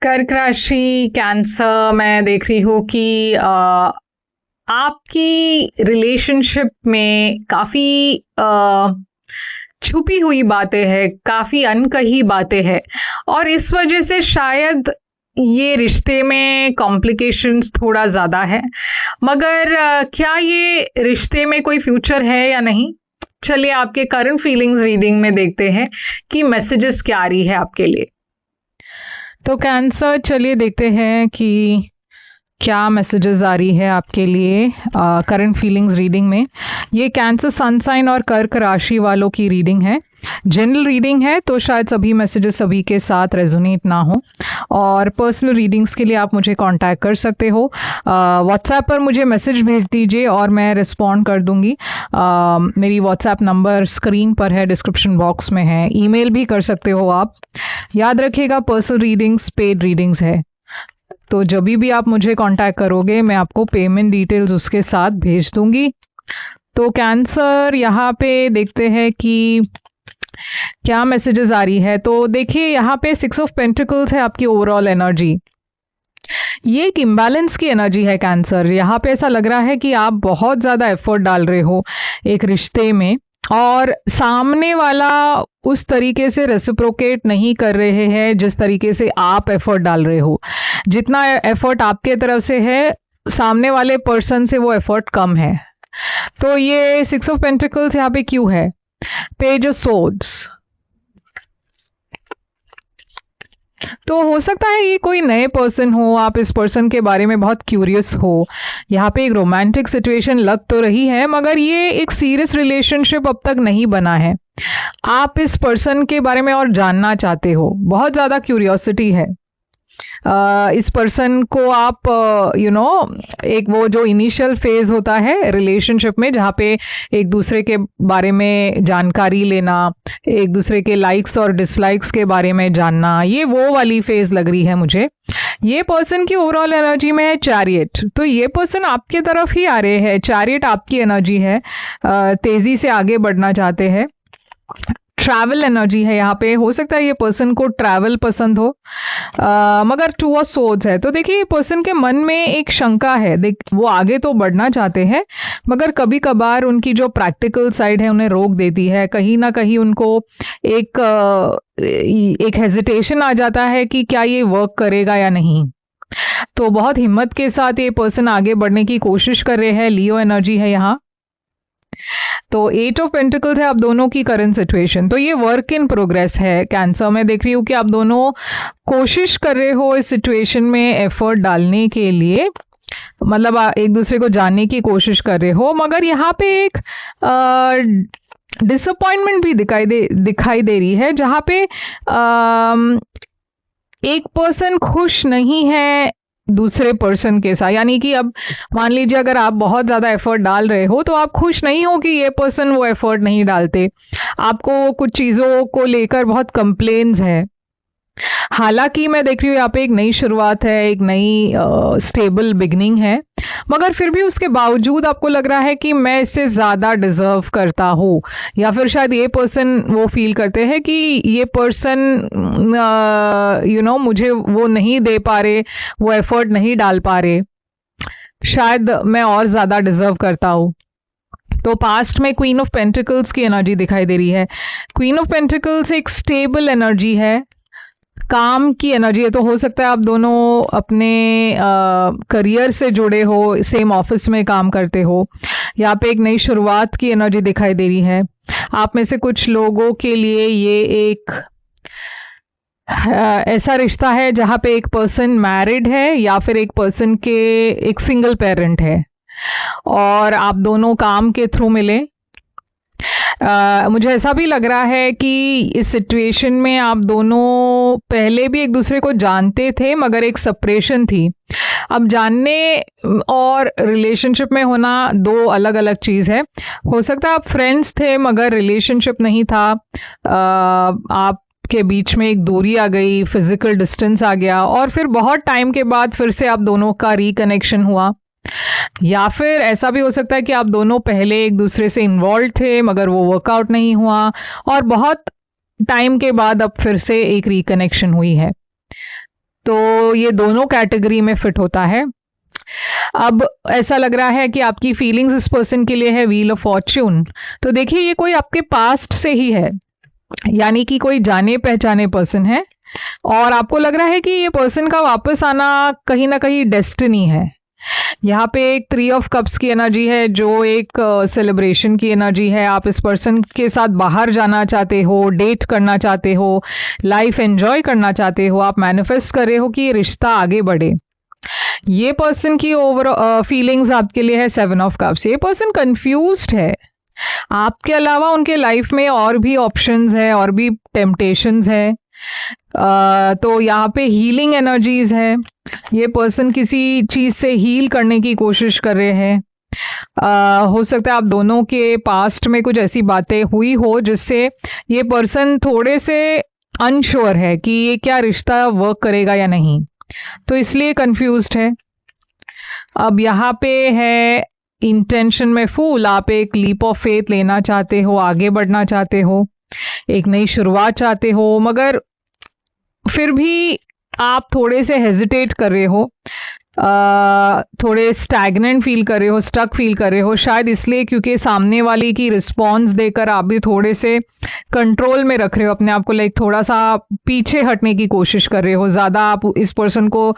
कर्क राशि कैंसर मैं देख रही हूँ कि आपकी रिलेशनशिप में काफी छुपी हुई बातें हैं, काफी अनकही बातें हैं और इस वजह से शायद ये रिश्ते में कॉम्प्लिकेशंस थोड़ा ज्यादा है। मगर क्या ये रिश्ते में कोई फ्यूचर है या नहीं? चलिए आपके करंट फीलिंग्स रीडिंग में देखते हैं कि मैसेजेस क्या आ रही है आपके लिए। तो कैंसर, चलिए देखते हैं कि क्या मैसेजेस आ रही है आपके लिए करंट फीलिंग्स रीडिंग में। ये कैंसर सन साइन और कर्क राशि वालों की रीडिंग है, जनरल रीडिंग है, तो शायद सभी मैसेजेस सभी के साथ रेजोनेट ना हो। और पर्सनल रीडिंग्स के लिए आप मुझे कांटेक्ट कर सकते हो, व्हाट्सएप पर मुझे मैसेज भेज दीजिए और मैं रिस्पॉन्ड कर दूंगी। मेरी व्हाट्सएप नंबर स्क्रीन पर है, डिस्क्रिप्शन बॉक्स में है, ईमेल भी कर सकते हो आप। याद रखिएगा पर्सनल रीडिंग्स पेड रीडिंग्स है, तो जब भी आप मुझे कांटेक्ट करोगे मैं आपको पेमेंट डिटेल्स उसके साथ भेज दूंगी। तो कैंसर, यहाँ पे देखते हैं कि क्या मैसेजेस आ रही है। तो देखिए यहाँ पे 6 ऑफ पेंटिकल्स है आपकी ओवरऑल एनर्जी। ये एक इम्बैलेंस की एनर्जी है कैंसर। यहाँ पे ऐसा लग रहा है कि आप बहुत ज्यादा एफर्ट डाल रहे हो एक रिश्ते में और सामने वाला उस तरीके से रेसिप्रोकेट नहीं कर रहे हैं जिस तरीके से आप एफर्ट डाल रहे हो। जितना एफर्ट आपके तरफ से है, सामने वाले पर्सन से वो एफर्ट कम है। तो ये 6 ऑफ पेंटिकल्स यहाँ पे क्यों है? Page of swords. तो हो सकता है ये कोई नए पर्सन हो, आप इस पर्सन के बारे में बहुत क्यूरियस हो। यहाँ पे एक रोमांटिक सिचुएशन लग तो रही है मगर ये एक सीरियस रिलेशनशिप अब तक नहीं बना है। आप इस पर्सन के बारे में और जानना चाहते हो, बहुत ज़्यादा क्यूरियोसिटी है। इस पर्सन को आप एक वो जो इनिशियल फेज होता है रिलेशनशिप में जहाँ पे एक दूसरे के बारे में जानकारी लेना, एक दूसरे के लाइक्स और डिसलाइक्स के बारे में जानना, ये वो वाली फेज लग रही है मुझे। ये पर्सन की ओवरऑल एनर्जी में है चैरियट, तो ये पर्सन आपके तरफ ही आ रहे हैं। चैरियट आपकी एनर्जी है, तेजी से आगे बढ़ना चाहते हैं। ट्रैवल एनर्जी है यहाँ पे, हो सकता है ये पर्सन को ट्रैवल पसंद हो, मगर 2 ऑफ सोर्ड्स है। तो देखिए ये पर्सन के मन में एक शंका है, वो आगे तो बढ़ना चाहते हैं मगर कभी कभार उनकी जो प्रैक्टिकल साइड है उन्हें रोक देती है। कहीं ना कहीं उनको एक हेजिटेशन आ जाता है कि क्या ये वर्क करेगा या नहीं। तो बहुत हिम्मत के साथ ये पर्सन आगे बढ़ने की कोशिश कर रहे हैं। लियो एनर्जी है यहाँ। तो 8 ऑफ पेंटिकल्स है आप दोनों की करंट सिचुएशन। तो ये वर्क इन प्रोग्रेस है कैंसर। मैं देख रही हूँ कि आप दोनों कोशिश कर रहे हो इस सिचुएशन में एफर्ट डालने के लिए, मतलब एक दूसरे को जानने की कोशिश कर रहे हो, मगर यहाँ पे एक डिसअपॉइंटमेंट भी दिखाई दे रही है जहाँ पे एक पर्सन खुश नहीं है दूसरे पर्सन के साथ। यानी कि अब मान लीजिए अगर आप बहुत ज्यादा एफर्ट डाल रहे हो तो आप खुश नहीं हो कि ये पर्सन वो एफर्ट नहीं डालते। आपको कुछ चीजों को लेकर बहुत कंप्लेन्स है। हालांकि मैं देख रही हूँ यहाँ पे एक नई शुरुआत है, एक नई स्टेबल बिगनिंग है, मगर फिर भी उसके बावजूद आपको लग रहा है कि मैं इससे ज्यादा डिजर्व करता हूँ, या फिर शायद ये पर्सन वो फील करते हैं कि ये पर्सन मुझे वो नहीं दे पा रहे, वो एफर्ट नहीं डाल पा रहे, शायद मैं और ज्यादा डिजर्व करता हूँ। तो पास्ट में क्वीन ऑफ पेंटिकल्स की एनर्जी दिखाई दे रही है। क्वीन ऑफ पेंटिकल्स एक स्टेबल एनर्जी है, काम की एनर्जी है। तो हो सकता है आप दोनों अपने करियर से जुड़े हो, सेम ऑफिस में काम करते हो। यहाँ पे एक नई शुरुआत की एनर्जी दिखाई दे रही है। आप में से कुछ लोगों के लिए ये एक ऐसा रिश्ता है जहाँ पे एक पर्सन मैरिड है या फिर एक पर्सन के एक सिंगल पेरेंट है और आप दोनों काम के थ्रू मिले। मुझे ऐसा भी लग रहा है कि इस सिचुएशन में आप दोनों पहले भी एक दूसरे को जानते थे मगर एक सेपरेशन थी। अब जानने और रिलेशनशिप में होना दो अलग अलग चीज है। हो सकता है आप फ्रेंड्स थे मगर रिलेशनशिप नहीं था, आप के बीच में एक दूरी आ गई, फिजिकल डिस्टेंस आ गया और फिर बहुत टाइम के बाद फिर से आप दोनों का रिकनेक्शन हुआ। या फिर ऐसा भी हो सकता है कि आप दोनों पहले एक दूसरे से इन्वॉल्व थे मगर वो वर्कआउट नहीं हुआ और बहुत टाइम के बाद अब फिर से एक रिकनेक्शन हुई है। तो ये दोनों कैटेगरी में फिट होता है। अब ऐसा लग रहा है कि आपकी फीलिंग्स इस पर्सन के लिए है व्हील ऑफ फॉर्च्यून। तो देखिए ये कोई आपके पास्ट से ही है, यानी कि कोई जाने पहचाने पर्सन है और आपको लग रहा है कि ये पर्सन का वापस आना कहीं ना कहीं डेस्टिनी है। यहाँ पे एक 3 ऑफ कप्स की एनर्जी है जो एक सेलिब्रेशन की एनर्जी है। आप इस पर्सन के साथ बाहर जाना चाहते हो, डेट करना चाहते हो, लाइफ एंजॉय करना चाहते हो, आप मैनिफेस्ट कर रहे हो कि ये रिश्ता आगे बढ़े। ये पर्सन की ओवर फीलिंग्स आपके लिए है 7 ऑफ कप्स। ये पर्सन कंफ्यूज्ड है। आपके अलावा उनके लाइफ में और भी ऑप्शंस है, और भी टेम्पटेशंस है। तो यहाँ पे हीलिंग एनर्जीज है। ये पर्सन किसी चीज से हील करने की कोशिश कर रहे हैं। हो सकता है आप दोनों के पास्ट में कुछ ऐसी बातें हुई हो जिससे ये पर्सन थोड़े से अनश्योर है कि ये क्या रिश्ता वर्क करेगा या नहीं, तो इसलिए कंफ्यूज्ड है। अब यहाँ पे है इंटेंशन में फूल। आप एक लीप ऑफ फेथ लेना चाहते हो, आगे बढ़ना चाहते हो, एक नई शुरुआत चाहते हो, मगर फिर भी आप थोड़े से हेजिटेट कर रहे हो, थोड़े स्टैग्नेंट फील कर रहे हो, स्टक फील कर रहे हो, शायद इसलिए क्योंकि सामने वाली की रिस्पॉन्स देकर आप भी थोड़े से कंट्रोल में रख रहे हो अपने आप को, लाइक थोड़ा सा पीछे हटने की कोशिश कर रहे हो। ज़्यादा आप इस पर्सन को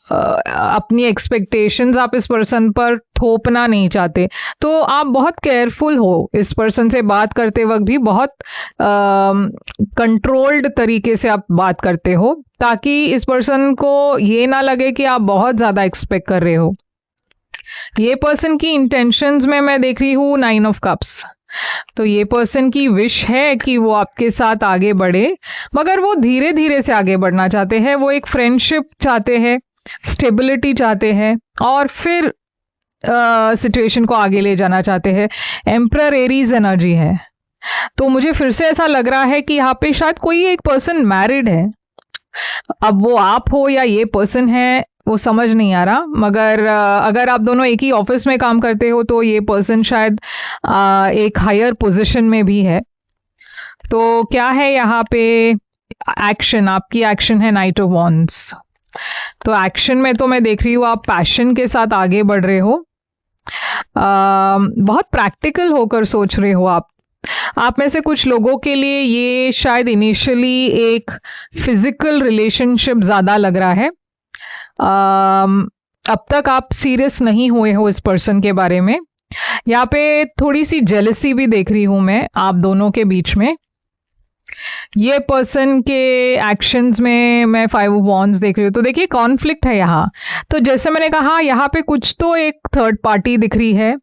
अपनी एक्सपेक्टेशंस आप इस पर्सन पर थोपना नहीं चाहते, तो आप बहुत केयरफुल हो इस पर्सन से बात करते वक्त भी। बहुत कंट्रोल्ड तरीके से आप बात करते हो ताकि इस पर्सन को ये ना लगे कि आप बहुत ज़्यादा एक्सपेक्ट कर रहे हो। ये पर्सन की इंटेंशंस में मैं देख रही हूँ 9 ऑफ कप्स। तो ये पर्सन की विश है कि वो आपके साथ आगे बढ़े, मगर वो धीरे धीरे से आगे बढ़ना चाहते हैं। वो एक फ्रेंडशिप चाहते हैं, स्टेबिलिटी चाहते हैं, और फिर सिचुएशन को आगे ले जाना चाहते हैं। एम्परर एरीज एनर्जी है। तो मुझे फिर से ऐसा लग रहा है कि यहाँ पे शायद कोई एक पर्सन मैरिड है। अब वो आप हो या ये पर्सन है वो समझ नहीं आ रहा, मगर अगर आप दोनों एक ही ऑफिस में काम करते हो तो ये पर्सन शायद एक हायर पोजीशन में भी है। तो क्या है यहाँ पे एक्शन? आपकी एक्शन है नाइट ऑफ वॉन्ड्स। तो एक्शन में तो मैं देख रही हूँ आप पैशन के साथ आगे बढ़ रहे हो, बहुत प्रैक्टिकल होकर सोच रहे हो। आप में से कुछ लोगों के लिए ये शायद इनिशियली एक फिजिकल रिलेशनशिप ज़्यादा लग रहा है। अब तक आप सीरियस नहीं हुए हो इस पर्सन के बारे में। यहाँ पे थोड़ी सी जेलसी भी देख रही हूँ मैं आप दोनों के बीच में। ये पर्सन के एक्शंस में मैं 5 ऑफ वॉन्ड्स देख रही हूँ। तो देखिए कॉन्फ्लिक्ट है यहाँ। तो जैसे मैंने कहा यहाँ पे कुछ तो एक थर्ड पार्टी दिख रही है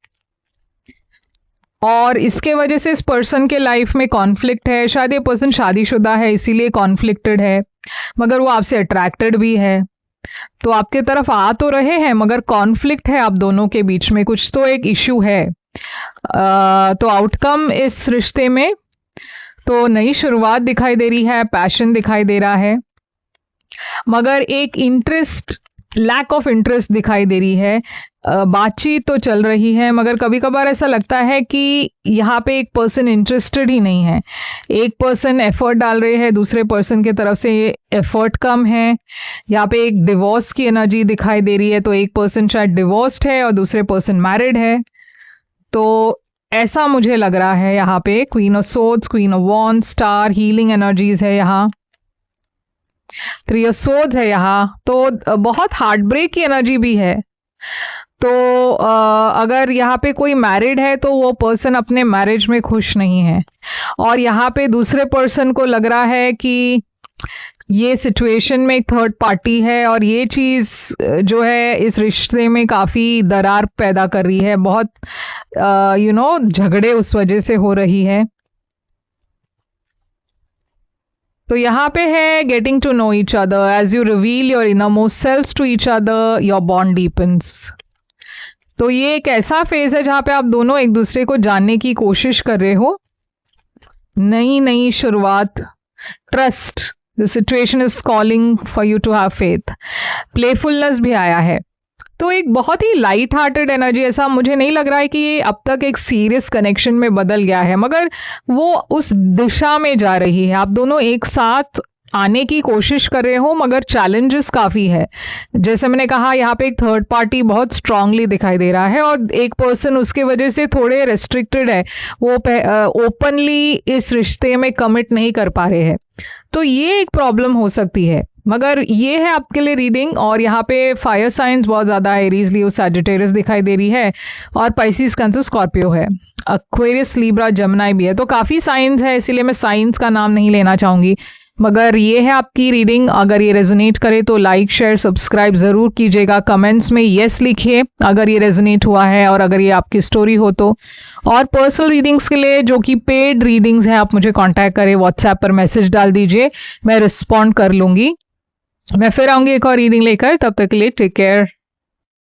और इसके वजह से इस पर्सन के लाइफ में कॉन्फ्लिक्ट है। शायद ये पर्सन शादीशुदा है इसीलिए कॉन्फ्लिक्टेड है, मगर वो आपसे अट्रैक्टेड भी है। तो आपके तरफ आ तो रहे हैं मगर कॉन्फ्लिक्ट है आप दोनों के बीच में, कुछ तो एक इश्यू है। तो आउटकम इस रिश्ते में तो नई शुरुआत दिखाई दे रही है, पैशन दिखाई दे रहा है, मगर एक इंटरेस्ट, लैक ऑफ इंटरेस्ट दिखाई दे रही है। बातचीत तो चल रही है मगर कभी कभार ऐसा लगता है कि यहाँ पे एक पर्सन इंटरेस्टेड ही नहीं है। एक पर्सन एफर्ट डाल रहे हैं, दूसरे पर्सन की तरफ से ये एफर्ट कम है। यहाँ पे एक डिवोर्स की एनर्जी दिखाई दे रही है, तो एक पर्सन शायद डिवोर्स्ड है और दूसरे पर्सन मैरिड है। तो ऐसा मुझे लग रहा है यहाँ पे। Queen of swords, queen of wands, star, healing energies है यहाँ, 3 ऑफ सोर्ड्स है यहाँ। तो बहुत हार्ट ब्रेक की एनर्जी भी है। तो अगर यहाँ पे कोई मैरिड है तो वो पर्सन अपने मैरिज में खुश नहीं है, और यहाँ पे दूसरे पर्सन को लग रहा है कि ये सिचुएशन में एक थर्ड पार्टी है और ये चीज़ जो है इस रिश्ते में काफ़ी दरार पैदा कर रही है। बहुत झगड़े उस वजह से हो रही है। तो यहाँ पे है getting to know each other as you reveal your inner most selves to each other, your bond deepens. तो ये एक ऐसा फेज है जहाँ पे आप दोनों एक दूसरे को जानने की कोशिश कर रहे हो। नई शुरुआत, trust, the situation is calling for you to have faith. Playfulness भी आया है। तो एक बहुत ही लाइट हार्टेड एनर्जी, ऐसा मुझे नहीं लग रहा है कि ये अब तक एक सीरियस कनेक्शन में बदल गया है, मगर वो उस दिशा में जा रही है। आप दोनों एक साथ आने की कोशिश कर रहे हो मगर चैलेंजेस काफ़ी है। जैसे मैंने कहा यहाँ पे एक थर्ड पार्टी बहुत स्ट्रांगली दिखाई दे रहा है और एक पर्सन उसके वजह से थोड़े रेस्ट्रिक्टेड है, वो ओपनली इस रिश्ते में कमिट नहीं कर पा रहे हैं। तो ये एक प्रॉब्लम हो सकती है। मगर ये है आपके लिए रीडिंग। और यहाँ पे फायर साइंस बहुत ज़्यादा है, एरीज लियो सैजिटेरियस दिखाई दे रही है और पाइसिस कैंसर स्कॉर्पियो है, एक्वेरियस लीब्रा जमनाई भी है। तो काफ़ी साइंस है, इसीलिए मैं साइंस का नाम नहीं लेना चाहूँगी। मगर ये है आपकी रीडिंग। अगर ये रेजोनेट करे तो लाइक शेयर सब्सक्राइब ज़रूर कीजिएगा। कमेंट्स में येस लिखिए अगर ये रेजोनेट हुआ है और अगर ये आपकी स्टोरी हो तो। और पर्सनल रीडिंग्स के लिए जो कि पेड रीडिंग्स हैं, आप मुझे कांटेक्ट करें, व्हाट्सएप पर मैसेज डाल दीजिए, मैं रिस्पॉन्ड कर लूँगी। मैं फिर आऊँगी एक और रीडिंग लेकर, तब तक के लिए टेक केयर।